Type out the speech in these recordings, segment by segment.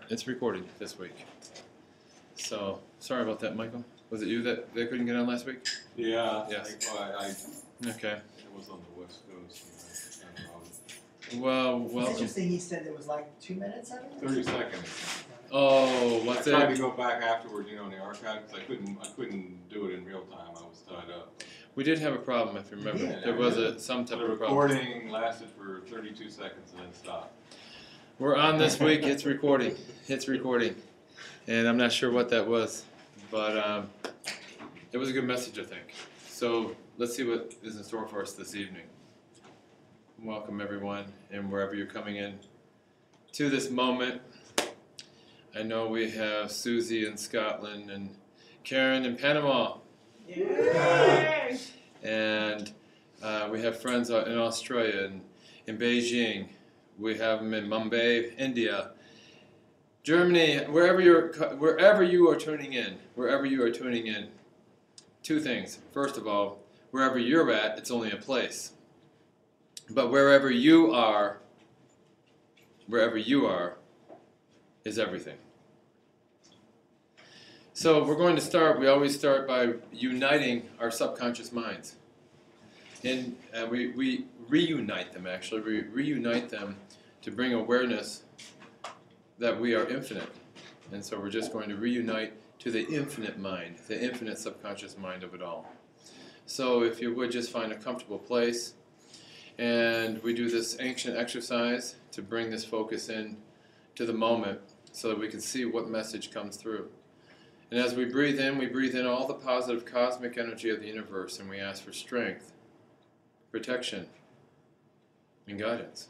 It's recording this week. So, sorry about that, Michael. Was it you that couldn't get on last week? Yeah. Yes. Okay. It was on the West Coast. Well, It's welcome. interesting, he said it was like 2 minutes of it? 30 seconds. Oh, what's I tried to it? go back afterward, in the archive, because I couldn't do it in real time. I was tied up. We did have a problem, if you remember. Yeah. There was some type The of problem. recording lasted for 32 seconds and then stopped. We're on this week. It's recording. It's recording. And I'm not sure what that was, but it was a good message, I think. So let's see what is in store for us this evening. Welcome, everyone, and wherever you're coming in to this moment. I know we have Susie in Scotland and Karen in Panama. Yeah. And we have friends out in Australia and in Beijing. We have them in Mumbai, India, Germany, wherever you are tuning in. Two things. First of all, wherever you're at, it's only a place. But wherever you are is everything. So we're going to start, we always start by uniting our subconscious minds. And we reunite them, actually. We reunite them to bring awareness that we are infinite. And so we're just going to reunite to the infinite mind, the infinite subconscious mind of it all. So if you would just find a comfortable place, and we do this ancient exercise to bring this focus in to the moment so that we can see what message comes through. And as we breathe in all the positive cosmic energy of the universe, and we ask for strength, protection, and guidance.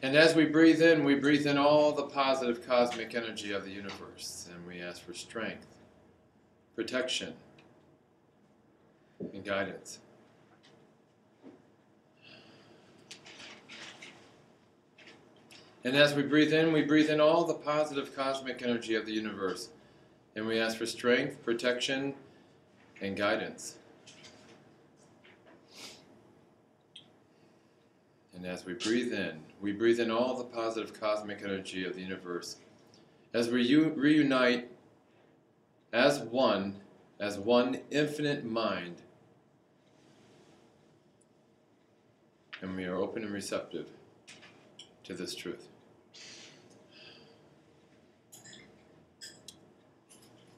And as we breathe in all the positive cosmic energy of the universe, and we ask for strength, protection, and guidance. And as we breathe in all the positive cosmic energy of the universe, and we ask for strength, protection, and guidance. And as we breathe in all the positive cosmic energy of the universe. As we reunite as one infinite mind, and we are open and receptive to this truth.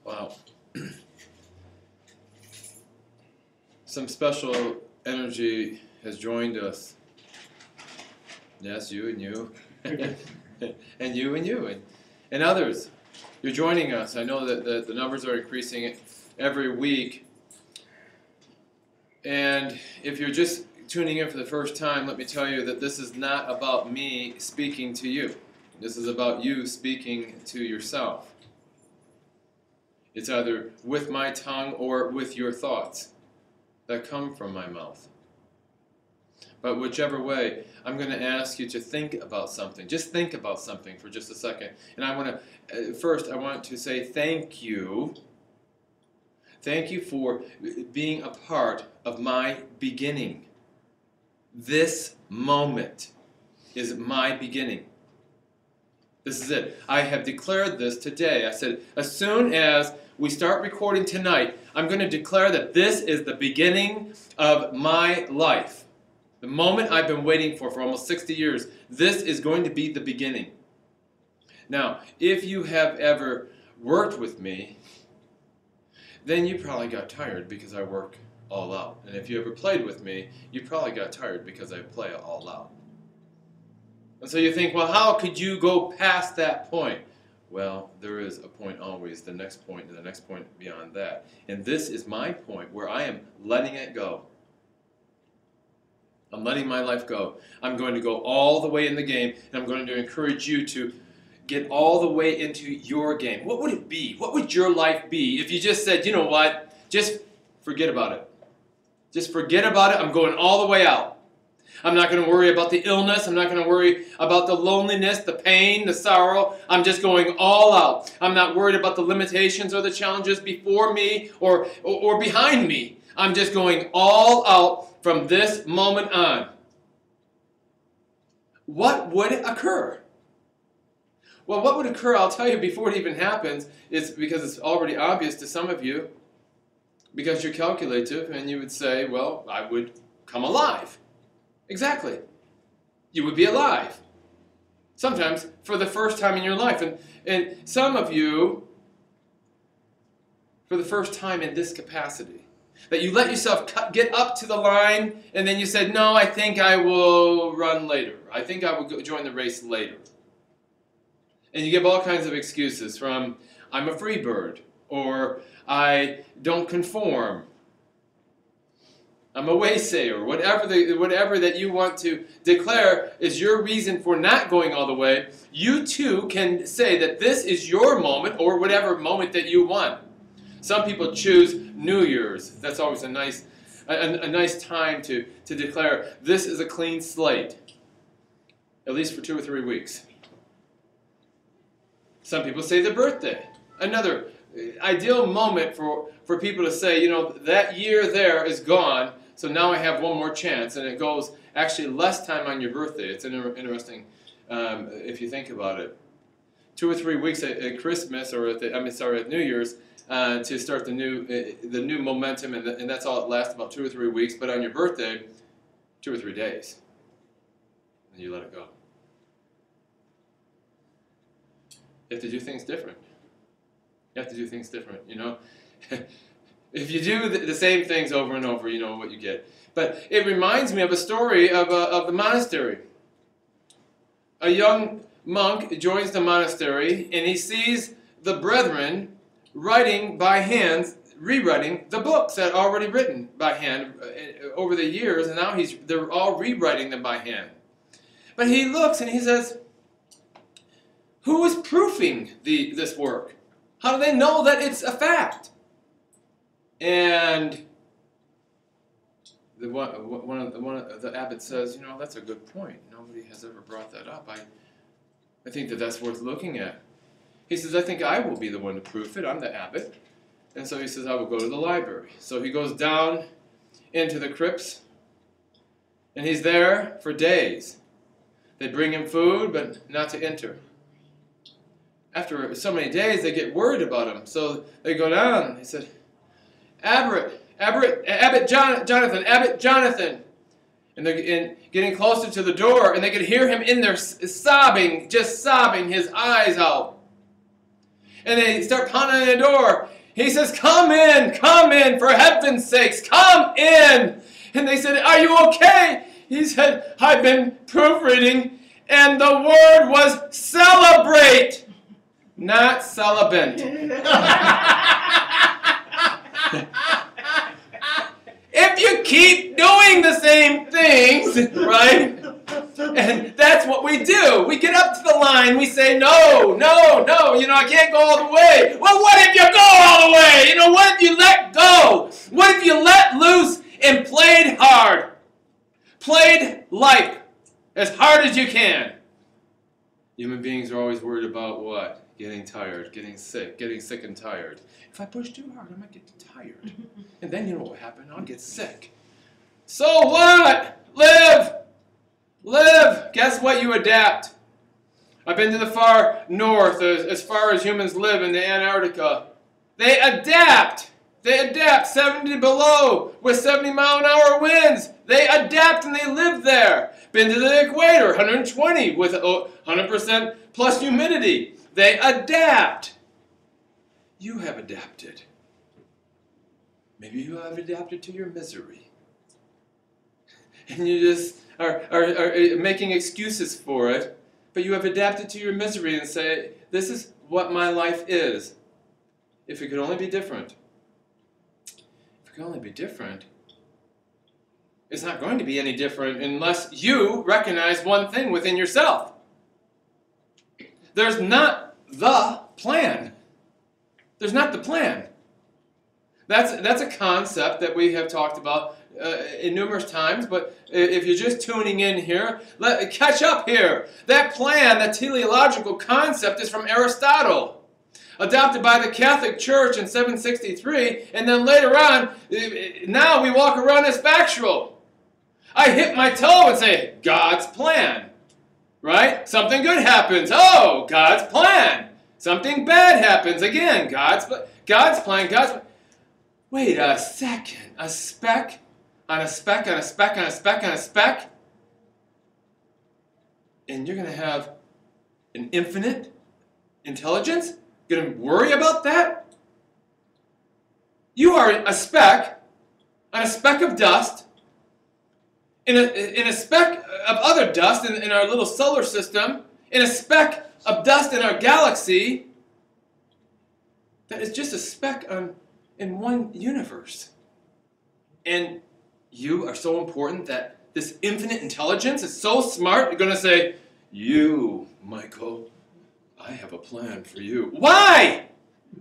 Wow. Some special energy has joined us. Yes, you and you. And you and you. And others. You're joining us. I know that the numbers are increasing every week. And if you're just tuning in for the first time, let me tell you that this is not about me speaking to you. This is about you speaking to yourself. It's either with my tongue or with your thoughts that come from my mouth. But whichever way, I'm going to ask you to think about something. Just think about something for just a second. And I want to say thank you. Thank you for being a part of my beginning. This moment is my beginning. This is it. I have declared this today. I said, as soon as we start recording tonight, I'm going to declare that this is the beginning of my life. The moment I've been waiting for almost 60 years, this is going to be the beginning. Now, if you have ever worked with me, then you probably got tired because I work all out. And if you ever played with me, you probably got tired because I play all out. And so you think, well, how could you go past that point? Well, there is a point always, the next point and the next point beyond that. And this is my point where I am letting it go. I'm letting my life go. I'm going to go all the way in the game, and I'm going to encourage you to get all the way into your game. What would it be? What would your life be if you just said, you know what, just forget about it. Just forget about it. I'm going all the way out. I'm not going to worry about the illness. I'm not going to worry about the loneliness, the pain, the sorrow. I'm just going all out. I'm not worried about the limitations or the challenges before me or behind me. I'm just going all out from this moment on. what would occur? Well, what would occur, I'll tell you before it even happens, is because it's already obvious to some of you, because you're calculative, and you would say, well, I would come alive. Exactly. You would be alive. Sometimes for the first time in your life. And some of you, for the first time in this capacity, that you let yourself get up to the line, and then you said, no, I think I will run later. I think I will join the race later. And you give all kinds of excuses from, I'm a free bird, or I don't conform, I'm a waysayer, whatever that you want to declare is your reason for not going all the way. You too can say that this is your moment, or whatever moment that you want. Some people choose New Year's. That's always a nice time to declare this is a clean slate, at least for 2 or 3 weeks. Some people say their birthday. Another ideal moment for people to say, you know, that year there is gone, so now I have one more chance. And it goes actually less time on your birthday. It's interesting if you think about it. 2 or 3 weeks at Christmas, or at New Year's, to start the new momentum, and that's all it lasts, about 2 or 3 weeks. But on your birthday, 2 or 3 days, and you let it go. You have to do things different. You have to do things different, you know. If you do the same things over and over, you know what you get. But it reminds me of a story of the monastery. A young monk joins the monastery, and he sees the brethren writing by hand, rewriting the books that are already written by hand over the years, and now they're all rewriting them by hand. But he looks and he says, who is proofing this work? How do they know that it's a fact? And one of the abbot says, you know, that's a good point. Nobody has ever brought that up. I think that's worth looking at. He says, I think I will be the one to proof it. I'm the abbot. And so he says, I will go to the library. So he goes down into the crypts, and he's there for days. They bring him food, but not to enter. After so many days, they get worried about him. So they go down, and he said, Abbot Jonathan. And they're getting closer to the door, and they could hear him in there sobbing, just sobbing his eyes out. And they start pounding on the door. He says, come in, for heaven's sakes, come in. And they said, are you okay? He said, I've been proofreading, and the word was celebrate, not celibate. If you keep doing the same things, right? And that's what we do. We get up to the line, we say, no, I can't go all the way. Well, what if you go all the way? What if you let go? What if you let loose and played hard? Played life as hard as you can. Human beings are always worried about what? Getting tired, getting sick and tired. If I push too hard, I might get tired. And then you know what will happen? I'll get sick. So what? Live. Guess what? You adapt. I've been to the far north, as far as humans live in the Antarctica. They adapt. 70 below with 70-mile-an-hour winds. They adapt and they live there. Been to the equator, 120 with 100% plus humidity. They adapt. You have adapted. Maybe you have adapted to your misery. And you just are making excuses for it, but you have adapted to your misery and say, this is what my life is. If it could only be different. If it could only be different, it's not going to be any different unless you recognize one thing within yourself. There's not the plan. There's not the plan. That's a concept that we have talked about in numerous times, but if you're just tuning in here, catch up here. That plan, that teleological concept, is from Aristotle, adopted by the Catholic Church in 763, and then later on, now we walk around as factual. I hit my toe and say, God's plan. right? Something good happens. Oh, God's plan. Something bad happens. Again, God's plan. Wait a second. A speck on a speck on a speck on a speck on a speck? And you're going to have an infinite intelligence? Going to worry about that? You are a speck on a speck of dust in a speck of other dust in our little solar system, in a speck of dust in our galaxy that is just a speck in one universe. And you are so important that this infinite intelligence is so smart, you're going to say, you, Michael, I have a plan for you. Why?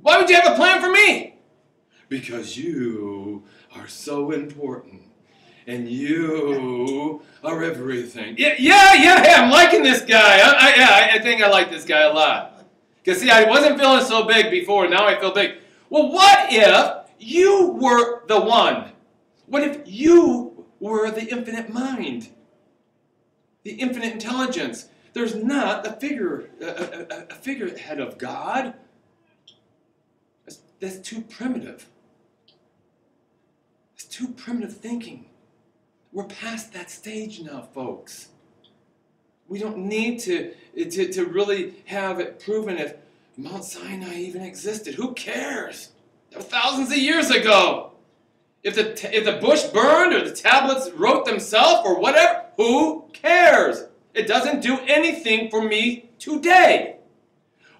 Why would you have a plan for me? Because you are so important. And you are everything. Yeah, I'm liking this guy. I think I like this guy a lot. Because, see, I wasn't feeling so big before, now I feel big. Well, what if you were the one? What if you were the infinite mind? The infinite intelligence? There's not a figurehead of God. That's too primitive. It's too primitive thinking. We're past that stage now, folks. We don't need to really have it proven if Mount Sinai even existed. Who cares? That was thousands of years ago. If the bush burned or the tablets wrote themselves or whatever, who cares? It doesn't do anything for me today.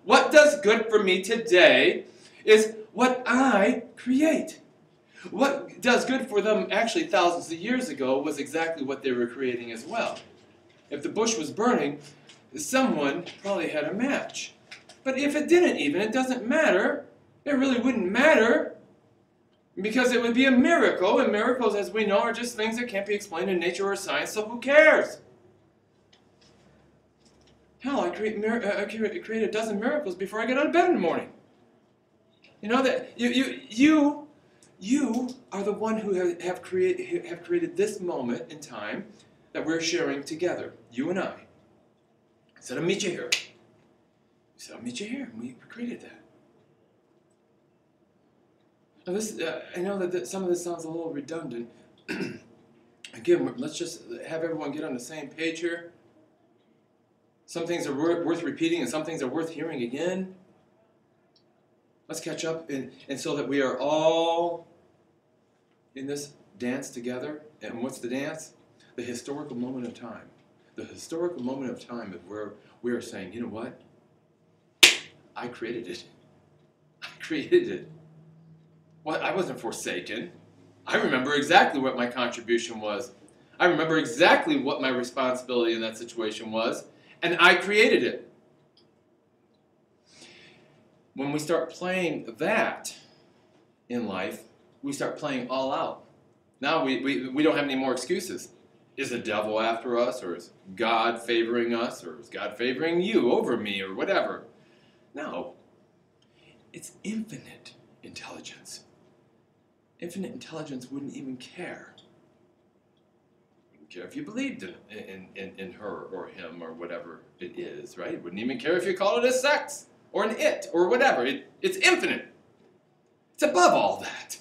What does good for me today is what I create. What does good for them actually thousands of years ago was exactly what they were creating as well. If the bush was burning, someone probably had a match. But if it didn't even, it doesn't matter. It really wouldn't matter because it would be a miracle, and miracles, as we know, are just things that can't be explained in nature or science, so who cares? Hell, I create a dozen miracles before I get out of bed in the morning. You know that you are the one who have created this moment in time that we're sharing together, you and I. I said, I'll meet you here. He said, I'll meet you here. We created that. Now this, I know that some of this sounds a little redundant. Again, let's just have everyone get on the same page here. Some things are worth repeating and some things are worth hearing again. Let's catch up and so that we are all in this dance together. And what's the dance? The historical moment of time. The historical moment of time is where we are saying, you know what? I created it. I created it. Well, I wasn't forsaken. I remember exactly what my contribution was. I remember exactly what my responsibility in that situation was, and I created it. When we start playing that in life, we start playing all out. Now we don't have any more excuses. Is the devil after us, or is God favoring us, or is God favoring you over me, or whatever? No. It's infinite intelligence. Infinite intelligence wouldn't even care. Wouldn't care if you believed in her or him or whatever it is, right? Wouldn't even care if you call it a sex or an it or whatever. It's infinite. It's above all that.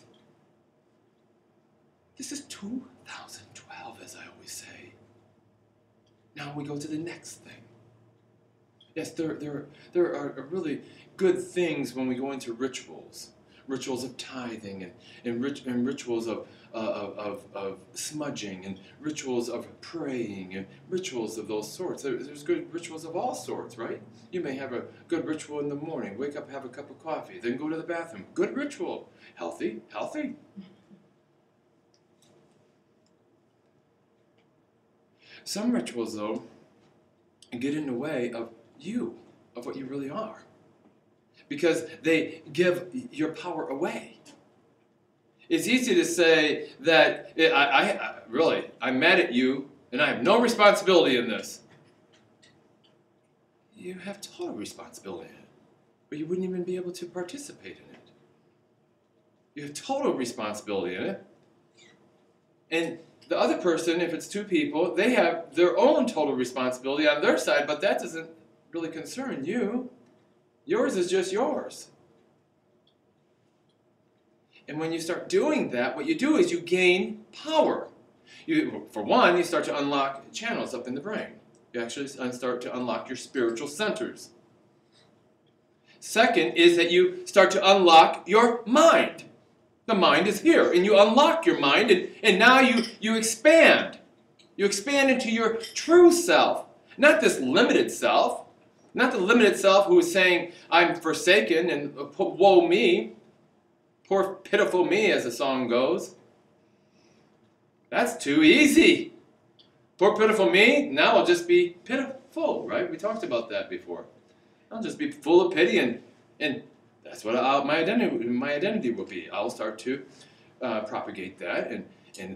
This is 2012, as I always say. Now we go to the next thing. Yes, there are really good things when we go into rituals. Rituals of tithing and rituals of smudging and rituals of praying and rituals of those sorts. There's good rituals of all sorts, right? You may have a good ritual in the morning. Wake up, have a cup of coffee, then go to the bathroom. Good ritual. Healthy. Some rituals, though, get in the way of you, of what you really are. Because they give your power away. It's easy to say that I'm mad at you and I have no responsibility in this. You have total responsibility in it, but you wouldn't even be able to participate in it. You have total responsibility in it, and The other person, if it's two people, they have their own total responsibility on their side, but that doesn't really concern you. Yours is just yours. And when you start doing that, what you do is you gain power. For one, you start to unlock channels up in the brain. You actually start to unlock your spiritual centers. Second is that you start to unlock your mind. The mind is here, and you unlock your mind, and now you expand. You expand into your true self, not this limited self, not the limited self who is saying, I'm forsaken, and woe me, poor pitiful me, as the song goes. That's too easy. Poor pitiful me, now I'll just be pitiful, right? We talked about that before. I'll just be full of pity, and that's what my identity will be. I'll start to propagate that, and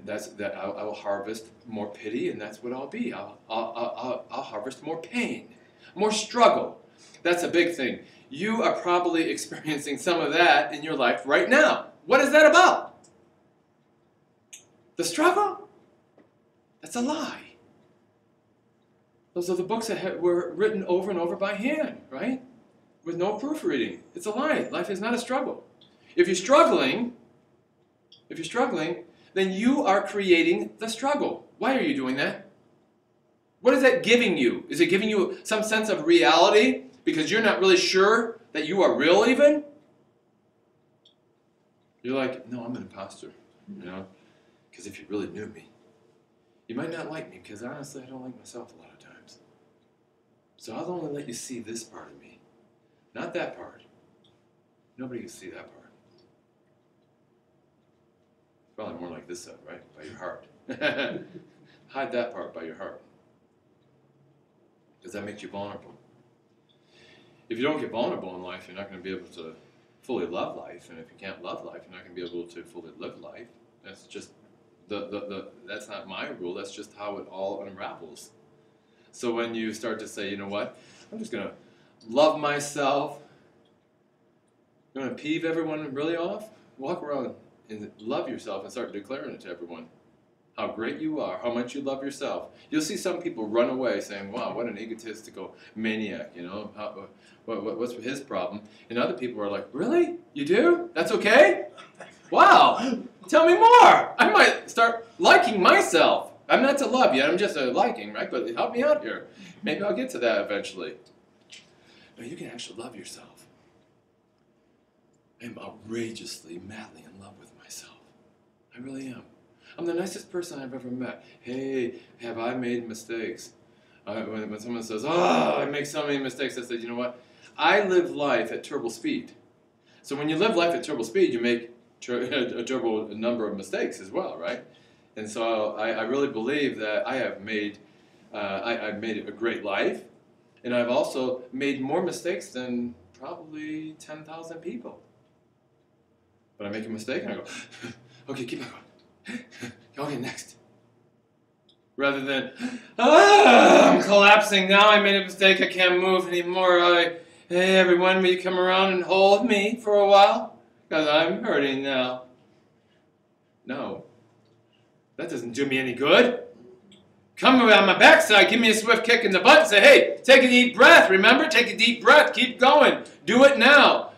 I will harvest more pity, and that's what I'll be. I'll harvest more pain, more struggle. That's a big thing. You are probably experiencing some of that in your life right now. What is that about? The struggle? That's a lie. Those are the books that were written over and over by hand, right? With no proofreading. It's a lie. Life is not a struggle. If you're struggling, then you are creating the struggle. Why are you doing that? What is that giving you? Is it giving you some sense of reality because you're not really sure that you are real even? You're like, no, I'm an imposter, you know? Because if you really knew me, you might not like me because honestly, I don't like myself a lot of times. So I'll only let you see this part of me, not that part. Nobody can see that part. It's probably more like this side, right? By your heart. Hide that part by your heart. Because that makes you vulnerable. If you don't get vulnerable in life, you're not going to be able to fully love life. And if you can't love life, you're not going to be able to fully live life. That's just that's not my rule. That's just how it all unravels. So when you start to say, you know what, I'm just going to love myself. I'm going to peeve everyone really off. Walk around and love yourself and start declaring it to everyone. How great you are, how much you love yourself. You'll see some people run away saying, wow, what an egotistical maniac, you know, what's his problem? And other people are like, really? You do? That's okay? Wow, tell me more. I might start liking myself. I'm not to love yet, I'm just a liking, right? But help me out here. Maybe I'll get to that eventually. No, you can actually love yourself. I'm outrageously, madly in love with myself. I really am. I'm the nicest person I've ever met. Hey, have I made mistakes? When someone says, oh, I make so many mistakes, I said, you know what? I live life at turbo speed. So when you live life at turbo speed, you make a turbo number of mistakes as well, right? And so I really believe that I have made, I've made a great life, and I've also made more mistakes than probably 10,000 people. But I make a mistake and I go, okay, keep on going. Okay, next. Rather than, I'm collapsing now, I made a mistake, I can't move anymore. Hey everyone, will you come around and hold me for a while? Because I'm hurting now. No. That doesn't do me any good. Come around my backside, give me a swift kick in the butt and say, hey, take a deep breath, remember? Take a deep breath, keep going, do it now.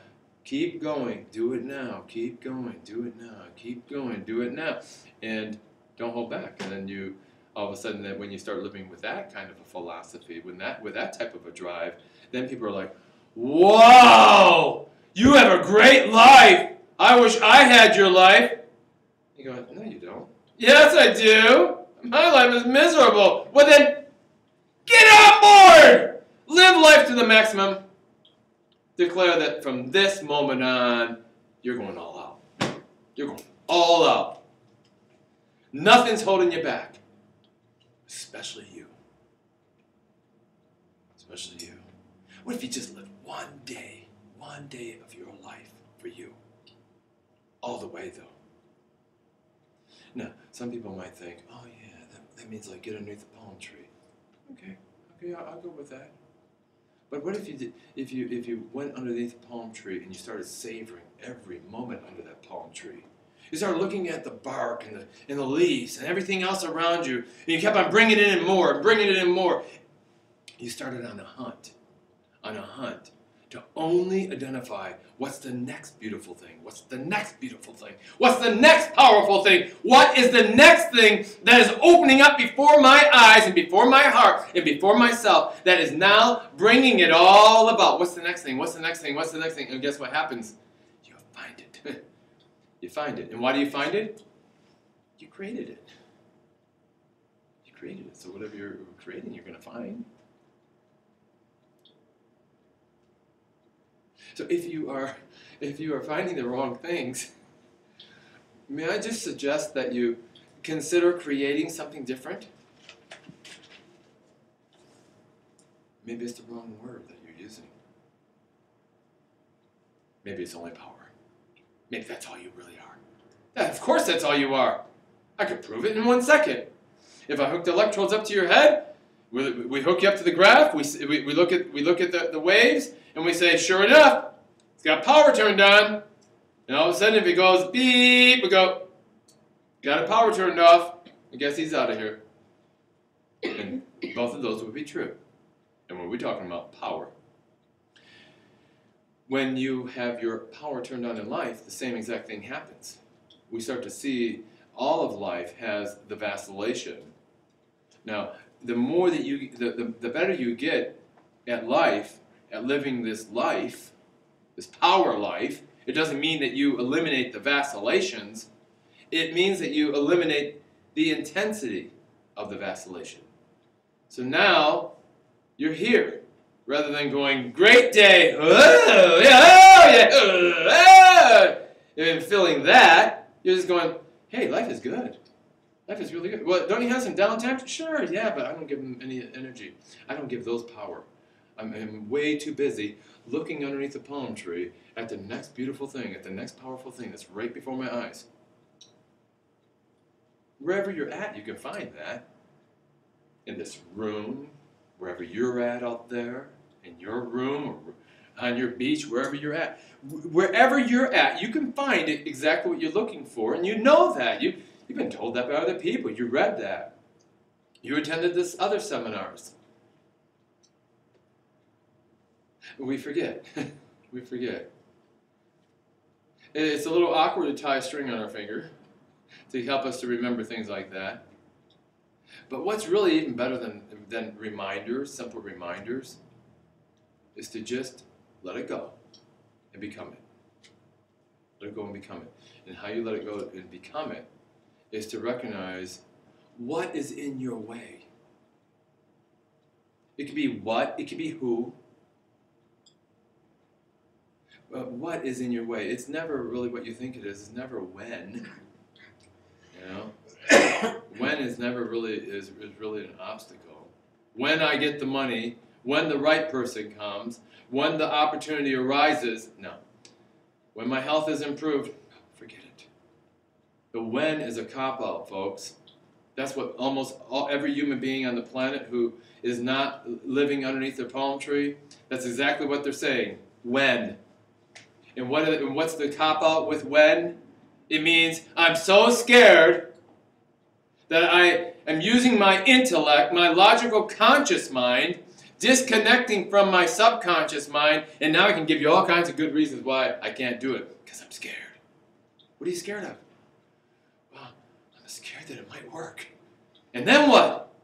Keep going, do it now, keep going, do it now, keep going, do it now. And don't hold back. And then you, all of a sudden, when you start living with that kind of a philosophy, with that type of a drive, then people are like, whoa, you have a great life. I wish I had your life. You go, no, you don't. Yes, I do. My life is miserable. Well, then, get on board. Live life to the maximum. Declare that from this moment on, you're going all out. You're going all out. Nothing's holding you back. Especially you. Especially you. What if you just lived one day of your life for you? All the way, though. Now, some people might think, oh yeah, that means like get underneath the palm tree. Okay, I'll go with that. But what if you did, if you went underneath the palm tree and you started savoring every moment under that palm tree? You started looking at the bark and the leaves and everything else around you, and you kept on bringing it in more, bringing it in more. You started on a hunt to only identify what's the next beautiful thing, what's the next beautiful thing, what's the next powerful thing, what is the next thing that is opening up before my eyes and before my heart and before myself that is now bringing it all about. What's the next thing, what's the next thing, what's the next thing? And guess what happens? You find it. You find it. And why do you find it? You created it. You created it. So whatever you're creating, you're going to find. So if you are finding the wrong things, may I just suggest that you consider creating something different? Maybe it's the wrong word that you're using. Maybe it's only power. Maybe that's all you really are. Yeah, of course that's all you are. I could prove it in 1 second. If I hook the electrodes up to your head, we hook you up to the graph, we look at the waves, and we say, sure enough, it's got power turned on. And all of a sudden, if it goes beep, we go, got a power turned off. I guess he's out of here. And both of those would be true. And what are we talking about? Power. When you have your power turned on in life, the same exact thing happens. We start to see all of life has the vacillation. Now, the more that the better you get at life, at living this life, this power life, it doesn't mean that you eliminate the vacillations. It means that you eliminate the intensity of the vacillation. So now, you're here. Rather than going, great day, oh, yeah, oh, yeah, and feeling that, you're just going, hey, life is good. Life is really good. Well, don't you have some downtime? Sure, yeah, but I don't give them any energy. I don't give those power. I'm way too busy looking underneath the palm tree at the next beautiful thing, at the next powerful thing that's right before my eyes. Wherever you're at, you can find that. In this room, wherever you're at out there, in your room, or on your beach, wherever you're at. Wherever you're at, you can find exactly what you're looking for, and you know that. You've been told that by other people. You read that. You attended this other seminars. We forget. We forget. It's a little awkward to tie a string on our finger to help us to remember things like that. But what's really even better than reminders, simple reminders, is to just let it go and become it. Let it go and become it. And how you let it go and become it is to recognize what is in your way. It could be what, it could be who. What is in your way? It's never really what you think it is. It's never when. You know? When is never really is really an obstacle. When I get the money, when the right person comes, when the opportunity arises, no. When my health is improved, forget it. The when is a cop-out, folks. That's what almost every human being on the planet who is not living underneath their palm tree, that's exactly what they're saying. When. And what's the cop-out with when? It means I'm so scared that I am using my intellect, my logical conscious mind, disconnecting from my subconscious mind, and now I can give you all kinds of good reasons why I can't do it, because I'm scared. What are you scared of? Well, I'm scared that it might work. And then what?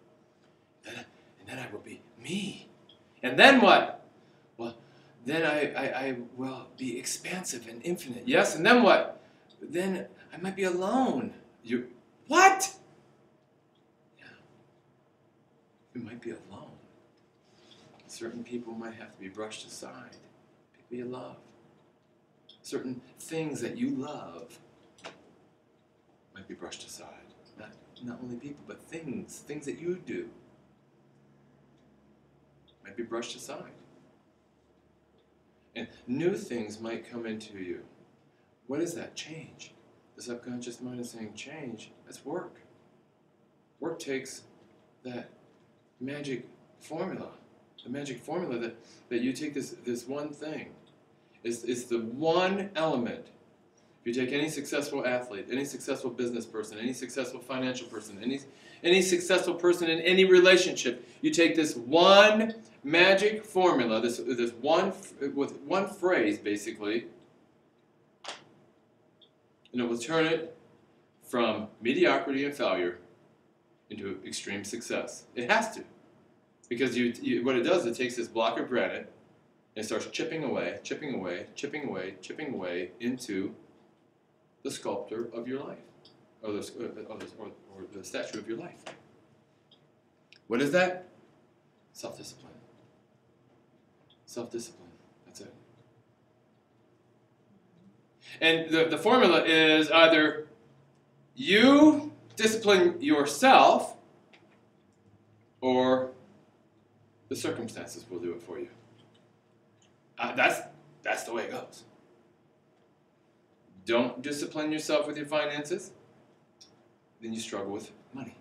And then I will be me. And then what? Well, then I will be expansive and infinite. Yes, and then what? Then I might be alone. What? Yeah. You might be alone. Certain people might have to be brushed aside. People you love. Certain things that you love might be brushed aside. Not only people, but things that you do might be brushed aside. And new things might come into you. What is that? Change. The subconscious mind is saying change. That's work. Work takes that magic formula. The magic formula that you take this one thing. It's the one element If you take any successful athlete, any successful business person, any successful financial person, any successful person in any relationship, you take this one magic formula, this one with one phrase basically, and it will turn it from mediocrity and failure into extreme success. It has to, because what it does, it takes this block of granite and starts chipping away, chipping away, chipping away, chipping away into the sculptor of your life, or the statue of your life. What is that? Self-discipline. Self-discipline. That's it. And the formula is either you discipline yourself, or the circumstances will do it for you. That's the way it goes. Don't discipline yourself with your finances, then you struggle with money.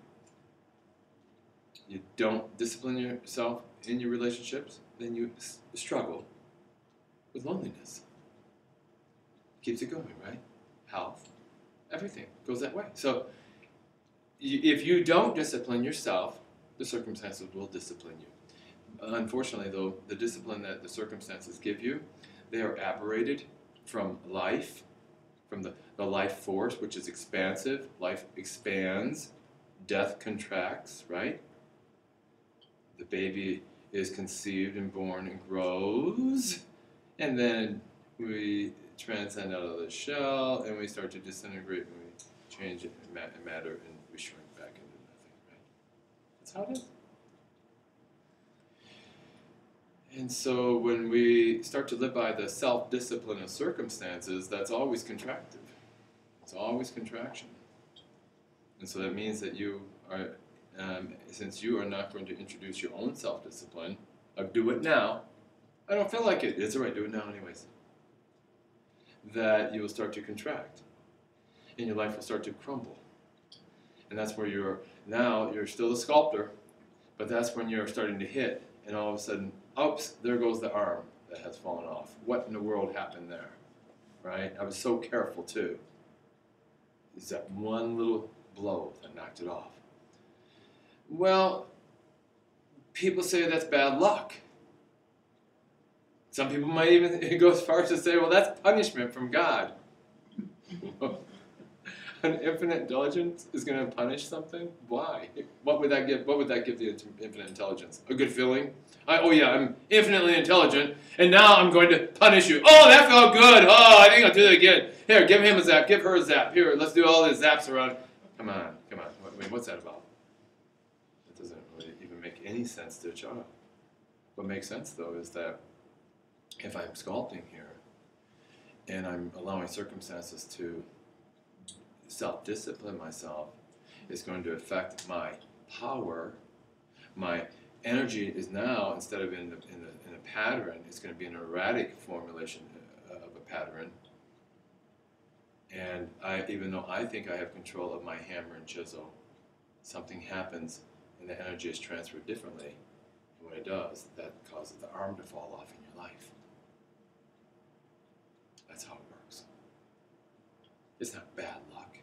You don't discipline yourself in your relationships, then you struggle with loneliness. Keeps it going, right? Health, everything goes that way. So if you don't discipline yourself, the circumstances will discipline you. Unfortunately, though, the discipline that the circumstances give you, they are aberrated from life, from the life force, which is expansive. Life expands, death contracts, right? The baby is conceived and born and grows, and then we transcend out of the shell, and we start to disintegrate, and we change it in matter, and we shrink back into nothing, right? That's how it is. And so when we start to live by the self-discipline of circumstances, that's always contractive. It's always contraction. And so that means that you are, since you are not going to introduce your own self-discipline, of do it now, I don't feel like it, it's all right, do it now anyways, that you will start to contract. And your life will start to crumble. And that's where you're still a sculptor, but that's when you're starting to hit, and all of a sudden, oops, there goes the arm that has fallen off. What in the world happened there? Right? I was so careful too. It's that one little blow that knocked it off. Well, people say that's bad luck. Some people might even go as far as to say, well, that's punishment from God. An infinite intelligence is going to punish something? Why? What would that give? What would that give the infinite intelligence? A good feeling? Oh yeah, I'm infinitely intelligent, and now I'm going to punish you. Oh, that felt good. Oh, I think I'll do that again. Here, give him a zap. Give her a zap. Here, let's do all these zaps around. Come on, come on. Wait, what's that about? That doesn't really even make any sense to a child. What makes sense, though, is that if I'm sculpting here, and I'm allowing circumstances to self-discipline myself, is going to affect my power. My energy is now, instead of in a pattern, it's going to be an erratic formulation of a pattern. And even though I think I have control of my hammer and chisel, something happens and the energy is transferred differently. And when it does, that causes the arm to fall off in your life. That's how it works. It's not bad luck.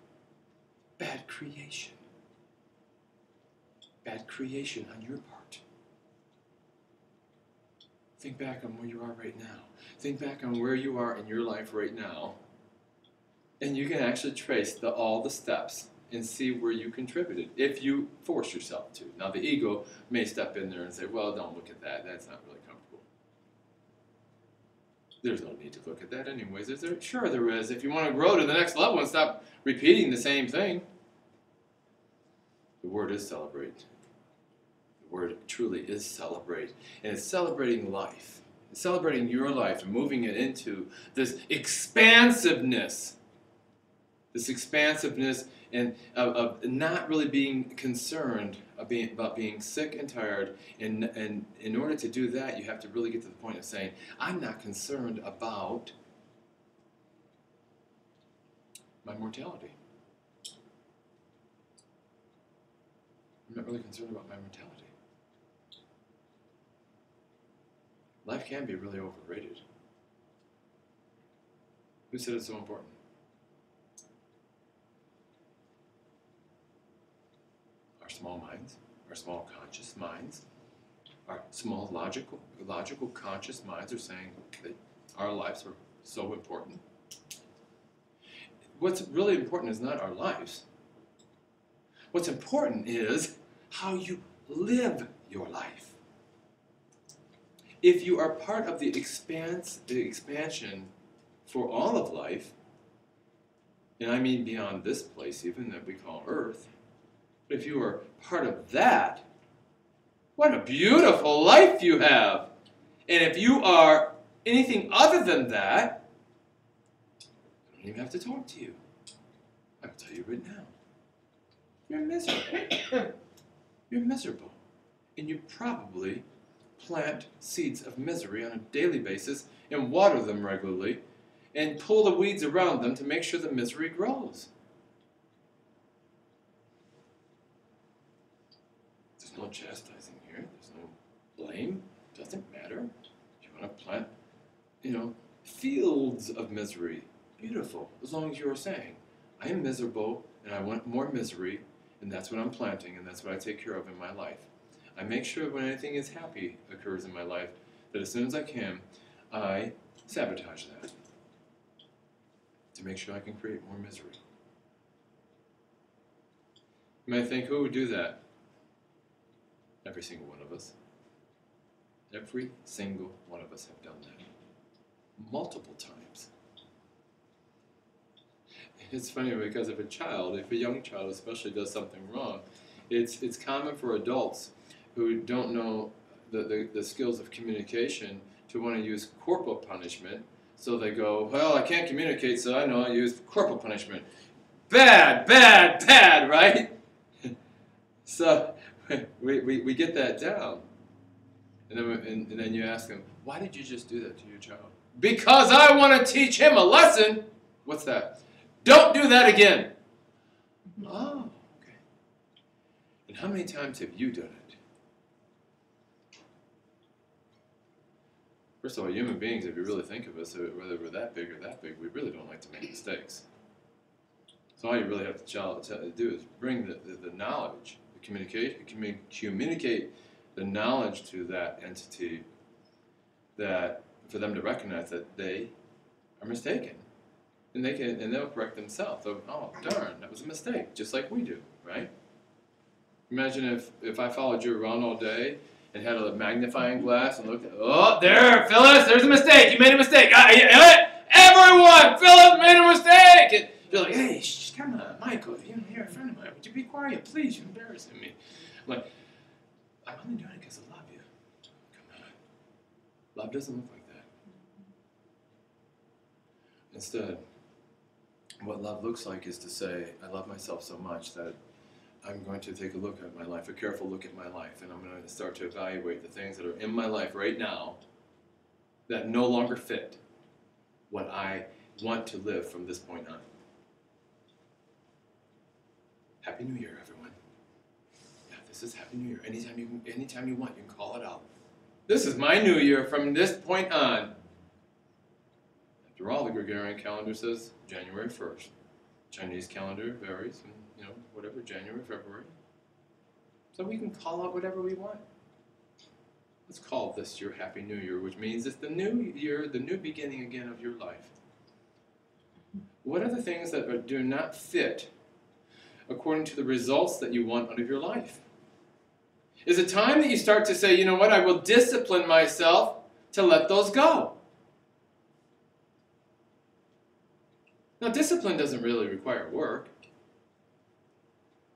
Bad creation. Bad creation on your part. Think back on where you are right now. Think back on where you are in your life right now. And you can actually trace all the steps and see where you contributed, if you force yourself to. Now the ego may step in there and say, well, don't look at that. That's not really comfortable. There's no need to look at that anyways, is there? Sure there is. If you want to grow to the next level and stop repeating the same thing. The word is celebrate. The word truly is celebrate. And it's celebrating life. It's celebrating your life and moving it into this expansiveness. This expansiveness and of not really being concerned about being sick and tired. And in order to do that, you have to really get to the point of saying, I'm not concerned about my mortality. I'm not really concerned about my mortality. Life can be really overrated. Who said it's so important? small minds, our small conscious minds, our small logical conscious minds are saying that our lives are so important. What's really important is not our lives. What's important is how you live your life. If you are part of the expansion for all of life, and I mean beyond this place even that we call Earth, but if you are part of that, what a beautiful life you have. And if you are anything other than that, I don't even have to talk to you. I will tell you right now. You're miserable. You're miserable. And you probably plant seeds of misery on a daily basis and water them regularly and pull the weeds around them to make sure the misery grows. There's no chastising here. There's no blame. It doesn't matter. You want to plant, fields of misery. Beautiful. As long as you are saying, I am miserable and I want more misery, and that's what I'm planting and that's what I take care of in my life. I make sure when anything is happy occurs in my life, that as soon as I can, I sabotage that to make sure I can create more misery. You might think, who would do that? Every single one of us. Every single one of us have done that. Multiple times. It's funny because if a young child especially does something wrong, it's common for adults who don't know the skills of communication to want to use corporal punishment. So they go, well, I can't communicate, so I know I use corporal punishment. Bad, bad, bad, right? So we get that down. And then you ask them, why did you just do that to your child? Because I want to teach him a lesson. What's that? Don't do that again. Oh, okay. And how many times have you done it? First of all, human beings, if you really think of us, whether we're that big or that big, we really don't like to make mistakes. So all you really have to do is bring the knowledge, communicate the knowledge to that entity, that for them to recognize that they are mistaken. And they'll correct themselves. They'll, oh, darn, that was a mistake, just like we do, right? Imagine if I followed you around all day and had a magnifying glass and looked at, oh, there, Phyllis, there's a mistake. You made a mistake. Everyone, Phyllis made a mistake. And you're like, hey, come on, Michael, you're a friend of mine. Would you be quiet, please? You're embarrassing me. I'm like, I'm only doing it because I love you. Come on. Love doesn't look like that. Instead, what love looks like is to say, I love myself so much that I'm going to take a look at my life, a careful look at my life, and I'm going to start to evaluate the things that are in my life right now that no longer fit what I want to live from this point on. Happy New Year, everyone. Yeah, this is Happy New Year. Anytime you want, you can call it out. This is my New Year from this point on. After all, the Gregorian calendar says January 1st. Chinese calendar varies, and whatever, January, February. So we can call out whatever we want. Let's call this your Happy New Year, which means it's the new year, the new beginning again of your life. What are the things that do not fit according to the results that you want out of your life? Is it time that you start to say, you know what, I will discipline myself to let those go? Now, discipline doesn't really require work.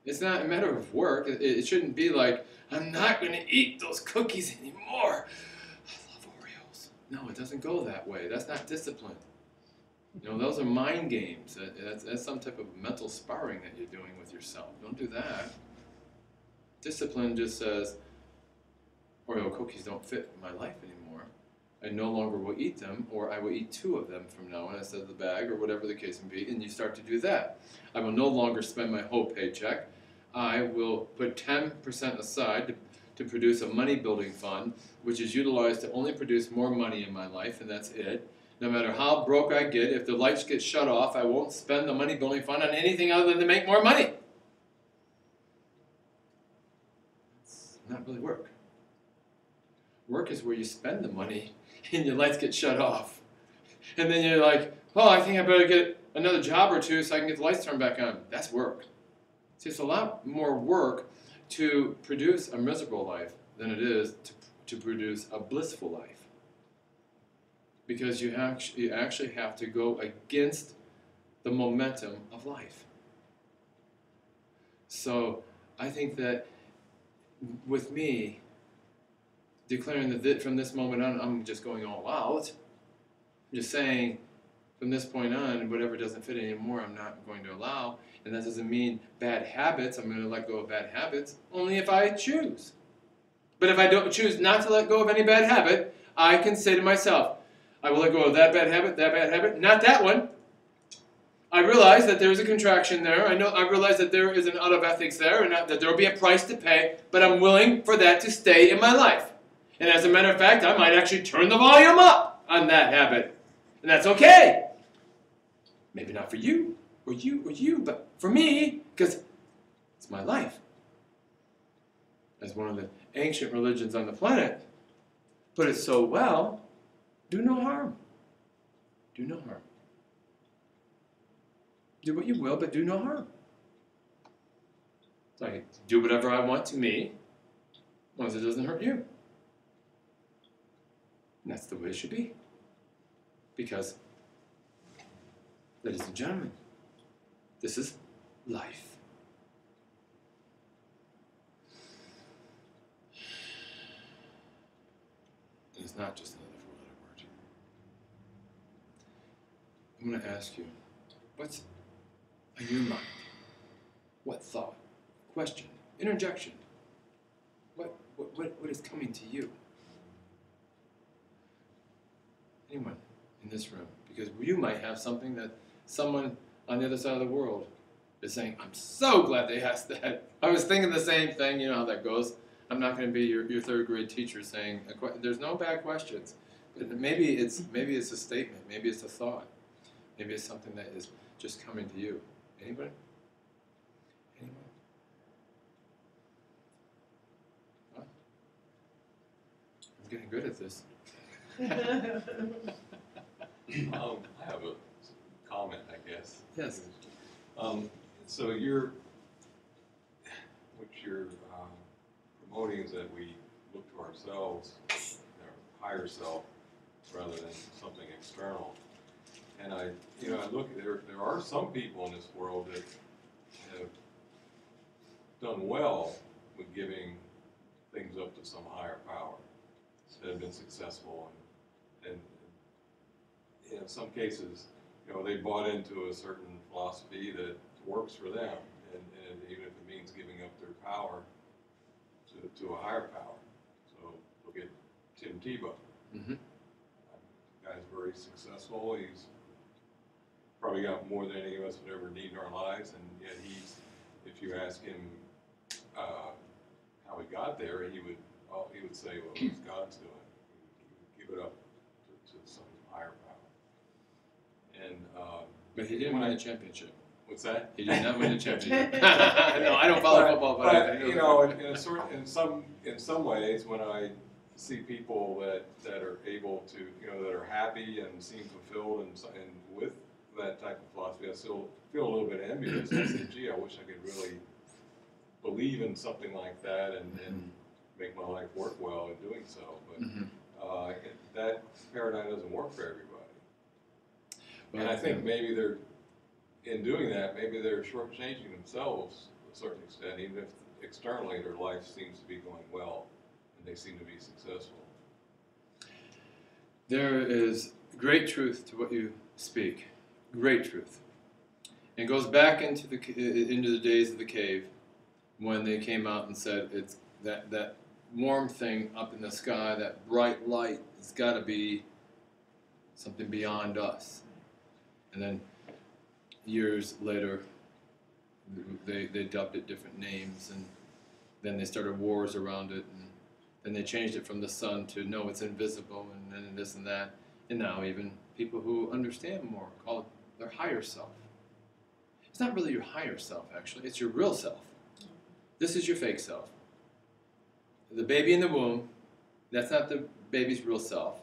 It's not a matter of work. It shouldn't be like, I'm not going to eat those cookies anymore. I love Oreos. No, it doesn't go that way. That's not discipline. Those are mind games. That's some type of mental sparring that you're doing with yourself. Don't do that. Discipline just says, Oreo cookies don't fit my life anymore. I no longer will eat them, or I will eat 2 of them from now on instead of the bag, or whatever the case may be, and you start to do that. I will no longer spend my whole paycheck. I will put 10% aside to produce a money-building fund, which is utilized to only produce more money in my life, and that's it. No matter how broke I get, if the lights get shut off, I won't spend the money-building fund on anything other than to make more money. not really work. Work is where you spend the money and your lights get shut off. And then you're like, oh, I think I better get another job or two so I can get the lights turned back on. That's work. See, it's a lot more work to produce a miserable life than it is to produce a blissful life. Because you actually have to go against the momentum of life. So I think that with me, declaring that from this moment on, I'm just going all out. I'm just saying, from this point on, whatever doesn't fit anymore, I'm not going to allow. And that doesn't mean bad habits. I'm going to let go of bad habits only if I choose. But if I don't choose not to let go of any bad habit, I can say to myself, I will let go of that bad habit, not that one. I realize that there is a contraction there. I realize that there is an out of ethics there, and that there will be a price to pay, but I'm willing for that to stay in my life. And as a matter of fact, I might actually turn the volume up on that habit. And that's okay. Maybe not for you, or you, but for me, because it's my life. As one of the ancient religions on the planet put it so well, do no harm. Do no harm. Do what you will, but do no harm. So I do whatever I want to me, as long as it doesn't hurt you. And that's the way it should be. Because, ladies and gentlemen, this is life. And it's not just another four-letter word. I'm going to ask you, what's in your mind? What thought, question, interjection? What is coming to you? Anyone in this room? Because you might have something that someone on the other side of the world is saying, I'm so glad they asked that. I was thinking the same thing. You know how that goes. I'm not going to be your third grade teacher saying, there's no bad questions. But maybe it's a statement. Maybe it's a thought. Maybe it's something that is just coming to you. Anybody? Anyone? Huh? I'm getting good at this. I have a comment, I guess. Yes. So what you're promoting is that we look to ourselves, our higher self, rather than something external. And I look at there are some people in this world that have done well with giving things up to some higher power, that have been successful, and in some cases, they bought into a certain philosophy that works for them, and even if it means giving up their power to a higher power. So look at Tim Tebow. Mm-hmm. The guy's very successful. He's probably got more than any of us would ever need in our lives, and yet if you ask him how he got there, he would say, well, it's God's doing. He would give it up to some higher power. And But he didn't win a championship. What's that? He did not win a championship. No, I don't follow football, but I know. in some ways, when I see people that are able to, that are happy and seem fulfilled and with that type of philosophy, I still feel a little bit envious. I say, gee, I wish I could really believe in something like that and make my life work well in doing so. But that paradigm doesn't work for everybody. Well, and I think maybe in doing that, maybe they're shortchanging themselves to a certain extent, even if externally their life seems to be going well and they seem to be successful. There is great truth to what you speak. Great truth. And it goes back into the days of the cave when they came out and said it's that warm thing up in the sky, that bright light, it's got to be something beyond us. And then years later, they dubbed it different names, and then they started wars around it, and then they changed it from the sun to no, it's invisible, and then this and that. And now even people who understand more call it their higher self. It's not really your higher self, actually. It's your real self. This is your fake self. the baby in the womb, that's not the baby's real self.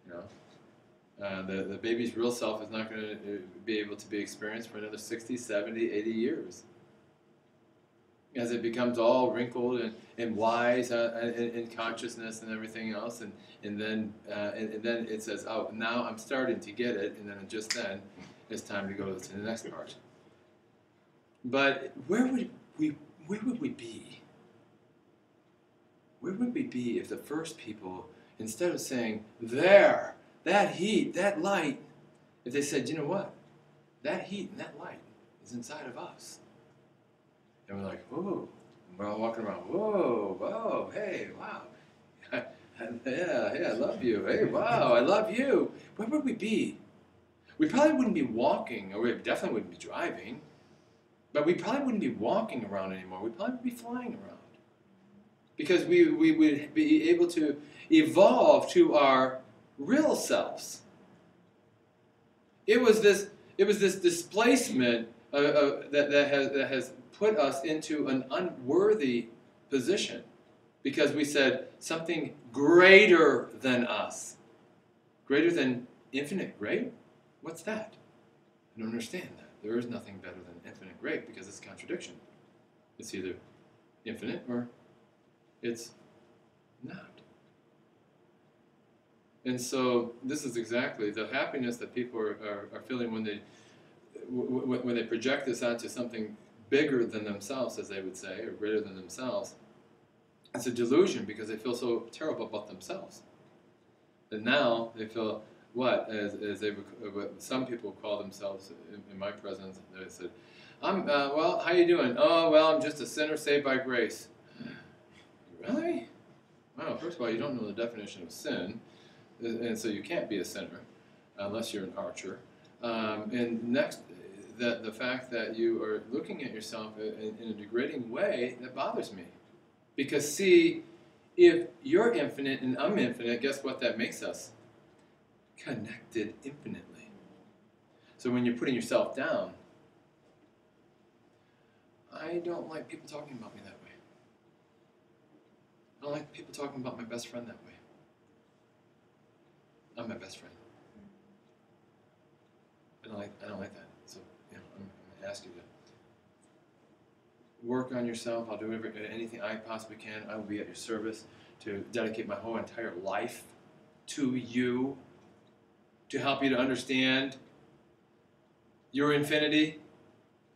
You know, the baby's real self is not going to be able to be experienced for another 60, 70, 80 years. As it becomes all wrinkled and wise in consciousness and everything else, and then it says, oh, now I'm starting to get it, and then just then it's time to go to the next part. But where would we be? Where would we be if the first people, instead of saying, there, that heat, that light, if they said, you know what, that heat and that light is inside of us. And we're like, whoa, we're all walking around, whoa, hey, wow. Yeah, I love you. Hey, wow, I love you. Where would we be? We probably wouldn't be walking, or we definitely wouldn't be driving, but we probably wouldn't be walking around anymore. We'd probably be flying around. Because we would be able to evolve to our real selves. It was this displacement that has put us into an unworthy position because we said something greater than us. Greater than infinite great? What's that? I don't understand that. There is nothing better than infinite great because it's a contradiction. It's either infinite or it's not. And so this is exactly the happiness that people are feeling when they project this onto something bigger than themselves, as they would say, or greater than themselves. It's a delusion because they feel so terrible about themselves. And now they feel as some people call themselves in my presence. They said, well, how you doing? Oh, well, I'm just a sinner saved by grace. Really? Well, first of all, you don't know the definition of sin, and so you can't be a sinner unless you're an archer. And next, the fact that you are looking at yourself in a degrading way, that bothers me. Because see, if you're infinite and I'm infinite, guess what that makes us? Connected infinitely. So when you're putting yourself down, I don't like people talking about me that way. I don't like people talking about my best friend that way. I'm my best friend. I don't like that. So I'm going to ask you to work on yourself. I'll do anything I possibly can. I will be at your service to dedicate my whole entire life to you, to help you to understand your infinity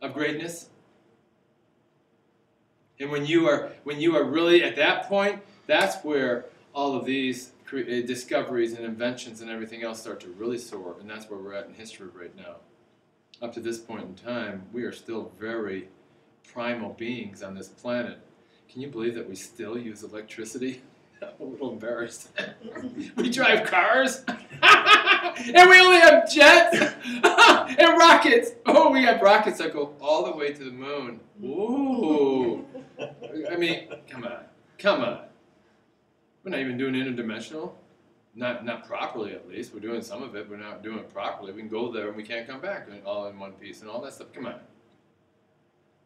of greatness. And when you are really at that point, that's where all of these discoveries and inventions and everything else start to really soar, and that's where we're at in history right now. Up to this point in time, we are still very primal beings on this planet. Can you believe that we still use electricity? I'm a little embarrassed. We drive cars, and we only have jets and rockets. Oh, we have rockets that go all the way to the moon. Ooh. I mean, come on. We're not even doing interdimensional. Not properly, at least. We're doing some of it. We're not doing it properly. We can go there and we can't come back all in one piece and all that stuff. Come on.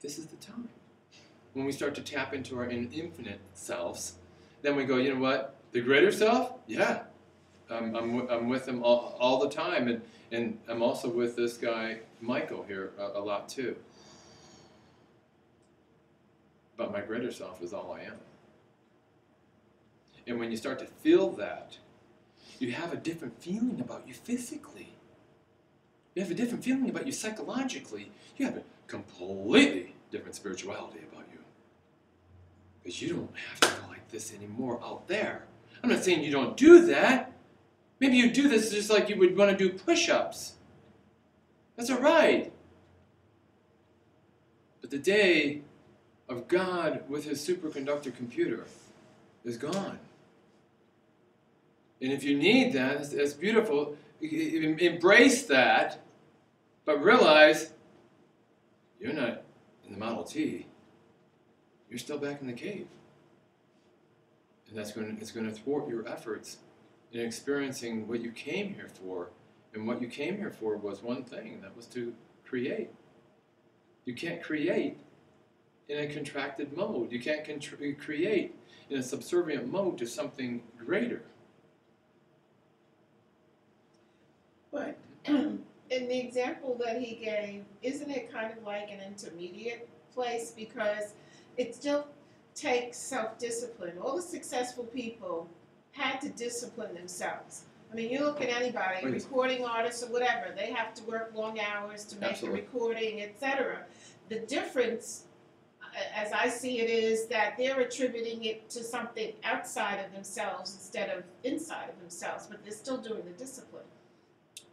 This is the time. When we start to tap into our infinite selves, then we go, you know what? The greater self? Yeah. I'm with him all the time. And I'm also with this guy, Michael, here a lot too. But my greater self is all I am. And when you start to feel that, you have a different feeling about you physically. You have a different feeling about you psychologically. You have a completely different spirituality about you. Because you don't have to go like this anymore out there. I'm not saying you don't do that. Maybe you do this just like you would want to do push-ups. That's all right. But the day of God with his superconductor computer is gone. And if you need that, it's beautiful. Embrace that, but realize you're not in the Model T. You're still back in the cave. And it's going to thwart your efforts in experiencing what you came here for. And what you came here for was one thing, and that was to create. You can't create in a contracted mode. You can't create in a subservient mode to something greater. But in the example that he gave, isn't it kind of like an intermediate place? Because it still takes self-discipline. All the successful people had to discipline themselves. I mean, you look at anybody, Please. recording artists or whatever, they have to work long hours to make Absolutely. the recording, etc. The difference, as I see it, is that they're attributing it to something outside of themselves instead of inside of themselves, but they're still doing the discipline.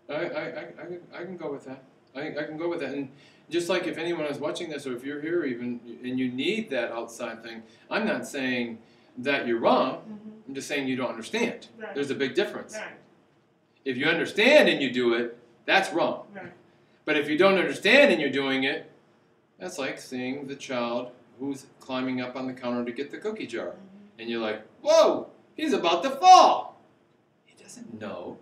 I can go with that. I can go with that. And just like if anyone is watching this, or if you're here even, and you need that outside thing, I'm not saying that you're wrong. I'm just saying you don't understand. Right. There's a big difference. Right. If you understand and you do it, that's wrong. Right. But if you don't understand and you're doing it, that's like seeing the child who's climbing up on the counter to get the cookie jar. And you're like, whoa, he's about to fall. He doesn't know.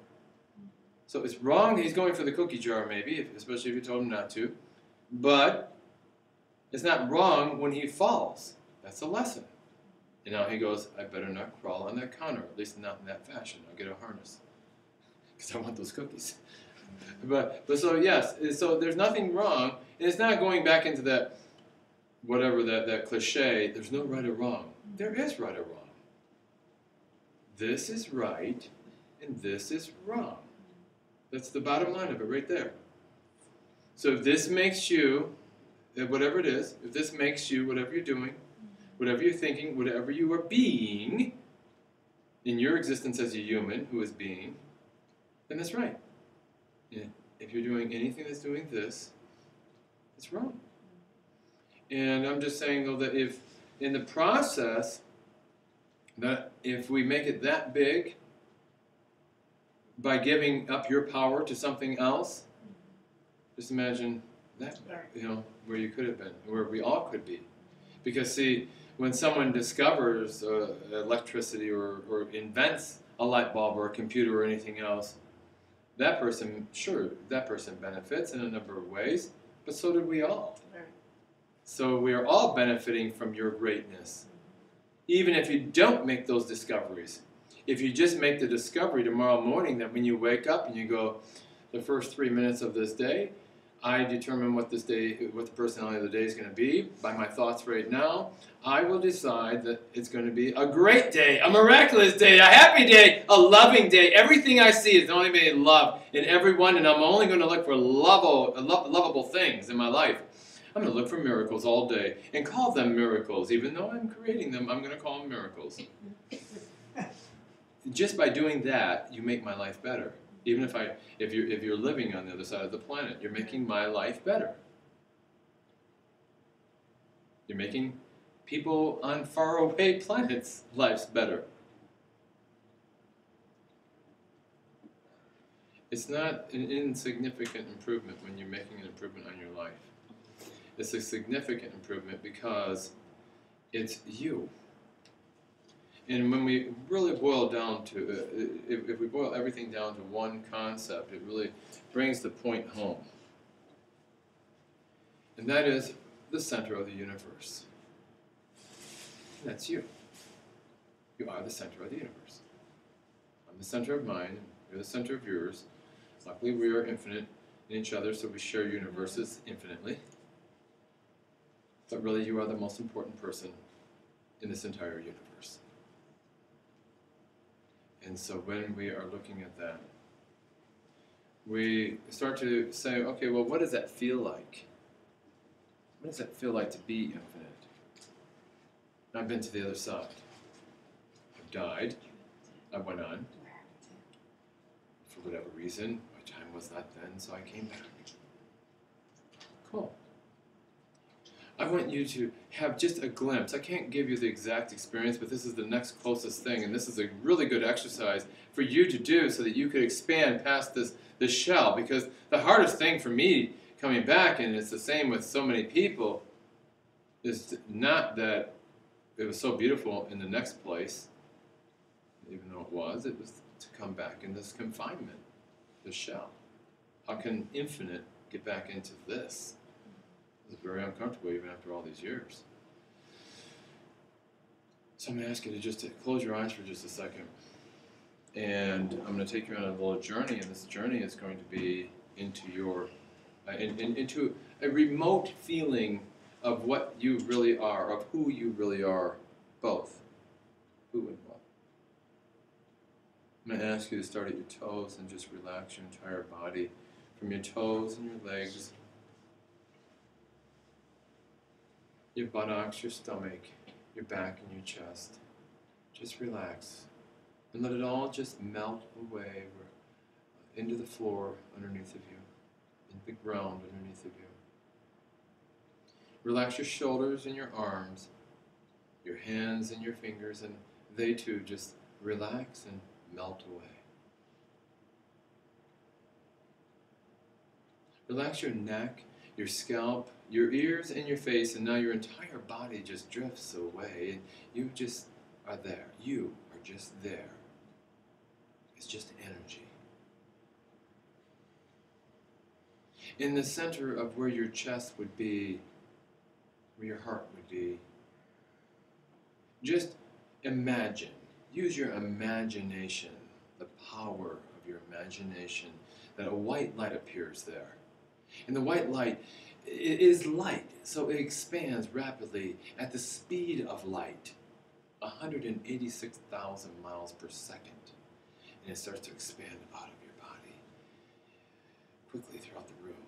So it's wrong that he's going for the cookie jar, maybe, especially if you told him not to. But it's not wrong when he falls. That's a lesson. And now he goes, I better not crawl on that counter, at least not in that fashion. I'll get a harness. Because I want those cookies. But so yes, so there's nothing wrong. And it's not going back into that, whatever, that cliche, there's no right or wrong. There is right or wrong. This is right, and this is wrong. That's the bottom line of it right there. So if this makes you, whatever it is, if this makes you, whatever you're doing, whatever you're thinking, whatever you are being, in your existence as a human who is being, then that's right. And if you're doing anything that's doing this, it's wrong. And I'm just saying, though, that if in the process, that if we make it that big, by giving up your power to something else, just imagine that, where you could have been, where we all could be. Because see, when someone discovers electricity or invents a light bulb or a computer or anything else, that person, sure, that person benefits in a number of ways, but so did we all. Right. So we are all benefiting from your greatness. Even if you don't make those discoveries. If you just make the discovery tomorrow morning that when you wake up and you go, the first 3 minutes of this day, I determine what the personality of the day is going to be by my thoughts right now. I will decide that it's going to be a great day, a miraculous day, a happy day, a loving day. Everything I see is only made love in everyone, and I'm only going to look for lovable things in my life. I'm going to look for miracles all day and call them miracles. Even though I'm creating them, I'm going to call them miracles. Just by doing that, you make my life better. Even if you're living on the other side of the planet, you're making my life better. You're making people on faraway planets' lives better. It's not an insignificant improvement when you're making an improvement on your life. It's a significant improvement because it's you. And when we really boil down to, if we boil everything down to one concept, it really brings the point home. And that is the center of the universe. And that's you. You are the center of the universe. I'm the center of mine, you're the center of yours. Luckily we are infinite in each other, so we share universes infinitely. But really you are the most important person in this entire universe. And so when we are looking at that, we start to say, okay, well, what does that feel like? What does that feel like to be infinite? And I've been to the other side. I've died. I went on. For whatever reason, my time was not then, so I came back. Cool. I want you to have just a glimpse. I can't give you the exact experience, but this is the next closest thing, and this is a really good exercise for you to do so that you could expand past this shell, because the hardest thing for me coming back, and it's the same with so many people, is not that it was so beautiful in the next place, even though it was to come back in this confinement, this shell. How can infinite get back into this? It's very uncomfortable even after all these years. So I'm going to ask you to just close your eyes for just a second. And I'm going to take you on a little journey, and this journey is going to be into your, into a remote feeling of what you really are, of who you really are, both. Who and what. I'm going to ask you to start at your toes and just relax your entire body, from your toes and your legs, your buttocks, your stomach, your back and your chest. Just relax and let it all just melt away into the floor underneath of you, into the ground underneath of you. Relax your shoulders and your arms, your hands and your fingers, and they too just relax and melt away. Relax your neck, your scalp, your ears, and your face, and now your entire body just drifts away, and you just are there. You are just there. It's just energy. In the center of where your chest would be, where your heart would be, just imagine. Use your imagination, the power of your imagination, that a white light appears there. And the white light is light, so it expands rapidly at the speed of light, 186,000 miles per second. And it starts to expand out of your body, quickly throughout the room,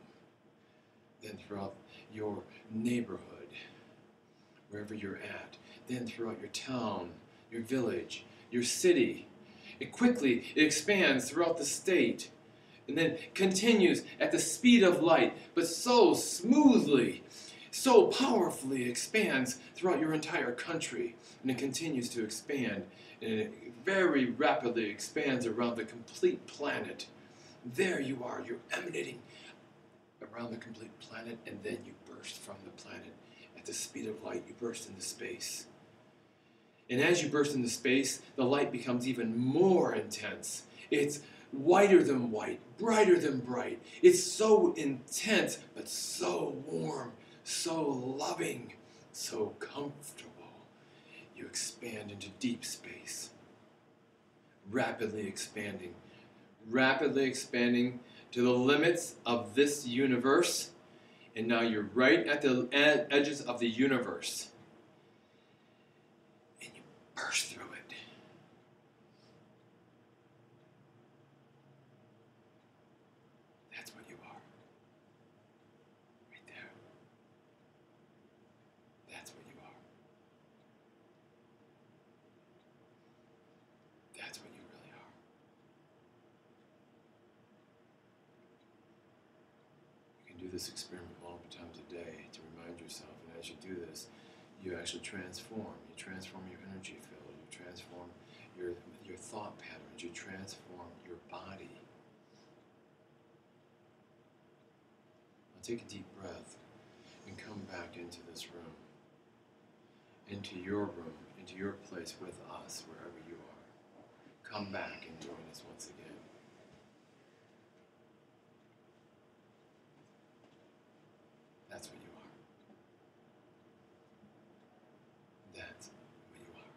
then throughout your neighborhood, wherever you're at, then throughout your town, your village, your city. It expands throughout the state, and then continues at the speed of light, but so smoothly, so powerfully expands throughout your entire country. And it continues to expand, and it very rapidly expands around the complete planet. There you are, you're emanating around the complete planet, and then you burst from the planet. At the speed of light, you burst into space. And as you burst into space, the light becomes even more intense. It's whiter than white, brighter than bright. It's so intense, but so warm, so loving, so comfortable. You expand into deep space, rapidly expanding to the limits of this universe. And now you're right at the edges of the universe. And you burst through it. That's what you are. Right there. That's what you are. That's what you really are. You can do this experiment multiple times a day to remind yourself, and as you do this, you actually transform. You transform your energy field. You transform your thought patterns. You transform your body. Now take a deep breath and come back into this room, into your place with us, wherever you are. Come back and join us once again. That's what you are. That's what you are.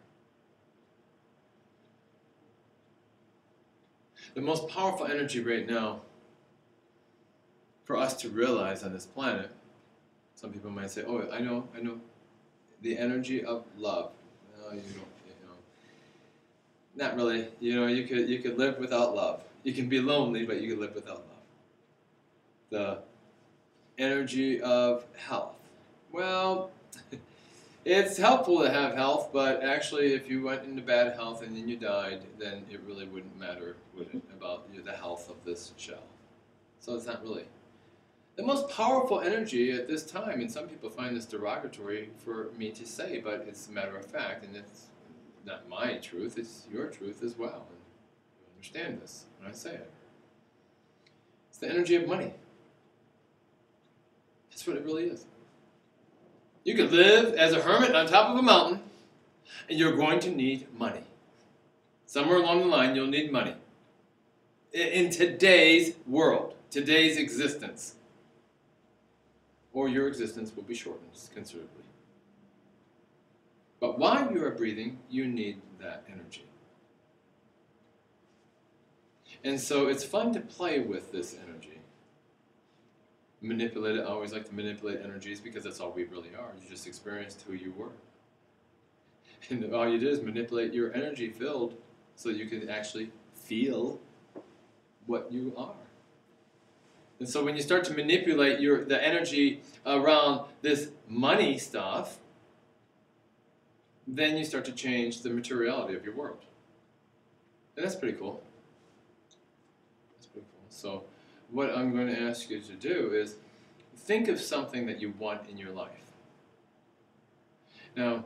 The most powerful energy right now for us to realize on this planet, some people might say, oh, I know, the energy of love. No, you don't, not really. You could live without love. You can be lonely, but you can live without love. The energy of health. Well, it's helpful to have health, but actually if you went into bad health and then you died, then it really wouldn't matter, would it, about the health of this shell. So it's not really. The most powerful energy at this time, and some people find this derogatory for me to say, but it's a matter of fact, and it's not my truth, it's your truth as well. And you understand this when I say it. It's the energy of money. That's what it really is. You could live as a hermit on top of a mountain, and you're going to need money. Somewhere along the line, you'll need money. In today's world, today's existence, or your existence will be shortened considerably. But while you are breathing, you need that energy. And so it's fun to play with this energy. Manipulate it. I always like to manipulate energies because that's all we really are. You just experienced who you were. And all you did is manipulate your energy field so that you can actually feel what you are. And so when you start to manipulate the energy around this money stuff, then you start to change the materiality of your world. And that's pretty cool. That's pretty cool. So what I'm going to ask you to do is think of something that you want in your life. Now,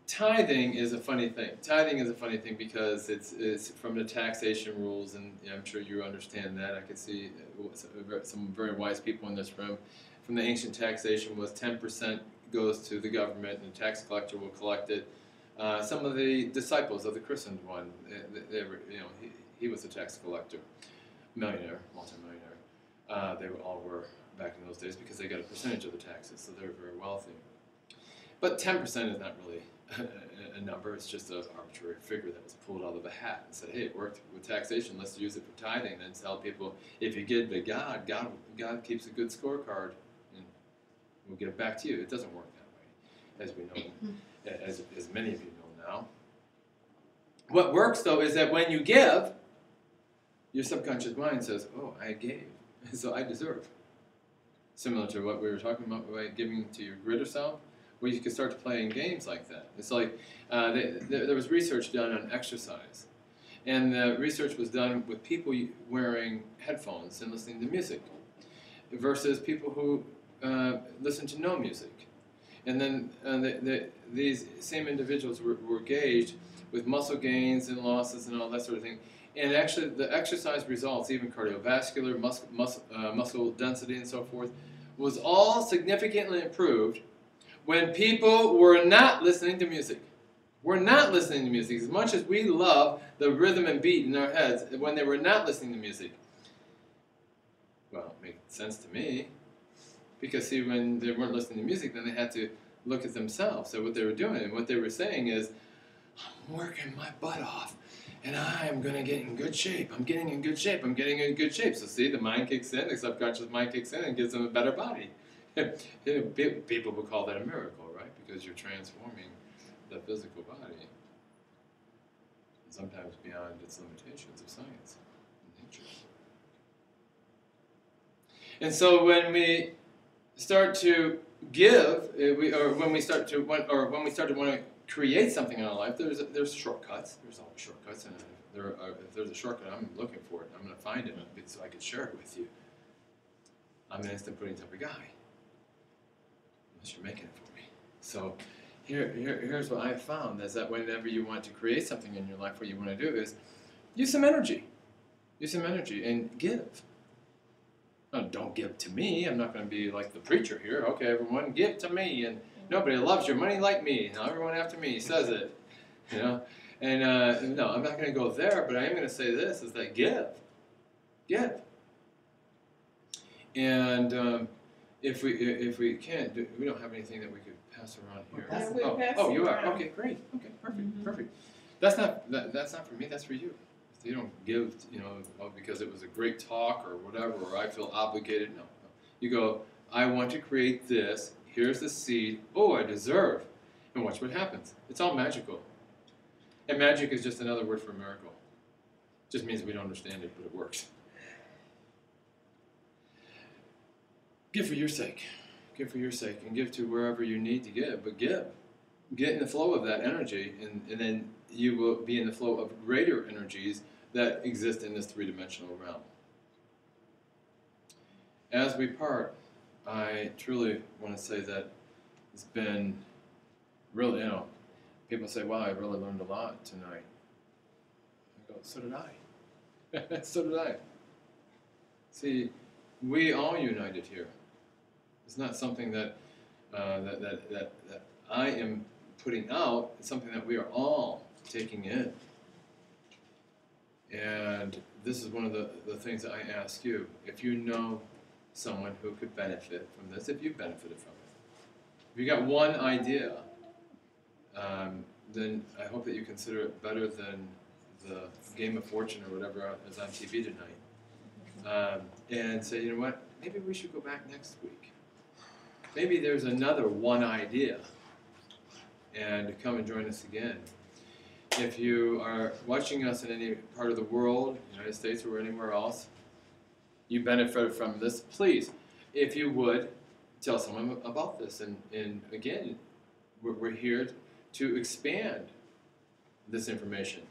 tithing is a funny thing. Tithing is a funny thing because it's from the taxation rules, and I'm sure you understand that. I could see some very wise people in this room. From the ancient taxation was 10% goes to the government, and the tax collector will collect it. Some of the disciples of the christened one, they were, he was a tax collector, millionaire, multimillionaire. They all were back in those days because they got a percentage of the taxes, so they were very wealthy. But 10% is not really a number, it's just an arbitrary figure that was pulled out of a hat and said, hey, it worked with taxation, let's use it for tithing, and then tell people, if you give to God keeps a good scorecard, and we'll give it back to you. It doesn't work that way, as we know, as many of you know now. What works, though, is that when you give, your subconscious mind says, oh, I gave, so I deserve. Similar to what we were talking about by giving to your greater self, where you can start playing games like that. It's like there was research done on exercise, and the research was done with people wearing headphones and listening to music versus people who listen to no music. And then these same individuals were gauged with muscle gains and losses and all that sort of thing. And actually the exercise results, even cardiovascular, muscle density and so forth, was all significantly improved when people were not listening to music. We're not listening to music. As much as we love the rhythm and beat in our heads, when they were not listening to music. Well, it makes sense to me. Because see, when they weren't listening to music, then they had to look at themselves, at what they were doing. And what they were saying is, I'm working my butt off, and I am going to get in good shape. I'm getting in good shape. I'm getting in good shape. So see, the mind kicks in, the subconscious mind kicks in, and gives them a better body. People would call that a miracle, right? Because you're transforming the physical body, and sometimes beyond its limitations of science and nature. And so when we start to give, when we start to want to create something in our life, there's shortcuts. There's always shortcuts, and if there's a shortcut, I'm looking for it. I'm going to find it so I can share it with you. I'm an instant pudding type of guy. Unless you're making it for me. So here's what I found, is that whenever you want to create something in your life, what you want to do is use some energy. Use some energy and give. Oh, don't give to me. I'm not going to be like the preacher here. Okay, everyone, give to me. And nobody loves your money like me. Now everyone after me says it. And no, I'm not going to go there, but I am going to say this, is that give. Give. And if we can't, we don't have anything that we could pass around here. Oh, you are? Okay, great. Okay, perfect, perfect. That's not for me, that's for you. You don't give, because it was a great talk or whatever, or I feel obligated. No. You go, I want to create this. Here's the seed. Oh, I deserve. And watch what happens. It's all magical. And magic is just another word for miracle. It just means we don't understand it, but it works. Give for your sake. Give for your sake, and give to wherever you need to give. But give. Get in the flow of that energy, and then you will be in the flow of greater energies that exist in this three-dimensional realm. As we part, I truly want to say that it's been really, people say, wow, I really learned a lot tonight. I go, so did I. So did I. See, we all united here. It's not something that I am putting out. It's something that we are all taking in. And this is one of the things that I ask you. If you know someone who could benefit from this, if you benefited from it, if you got one idea then I hope that you consider it better than the Game of Fortune or whatever is on TV tonight. And say, you know what, maybe we should go back next week. Maybe there's another one idea, and come and join us again. If you are watching us in any part of the world, United States or anywhere else, you benefit from this, please, if you would, tell someone about this. And again, we're here to expand this information.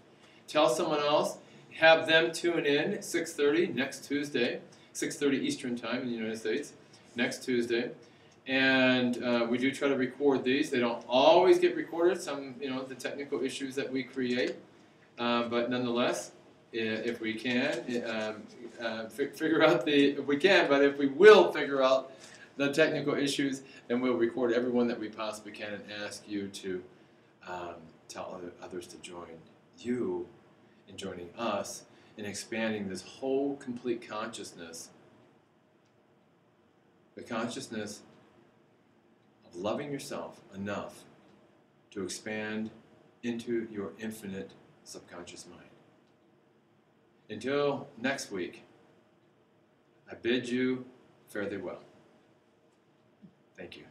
Tell someone else, have them tune in at 6:30 next Tuesday, 6:30 Eastern Time in the United States, next Tuesday. And we do try to record these. They don't always get recorded, some, the technical issues that we create. But nonetheless, if we can, figure out if we can, but if we will figure out the technical issues, then we'll record everyone that we possibly can and ask you to tell others to join you in joining us in expanding this whole complete consciousness, the consciousness of loving yourself enough to expand into your infinite subconscious mind. Until next week, I bid you fare thee well. Thank you.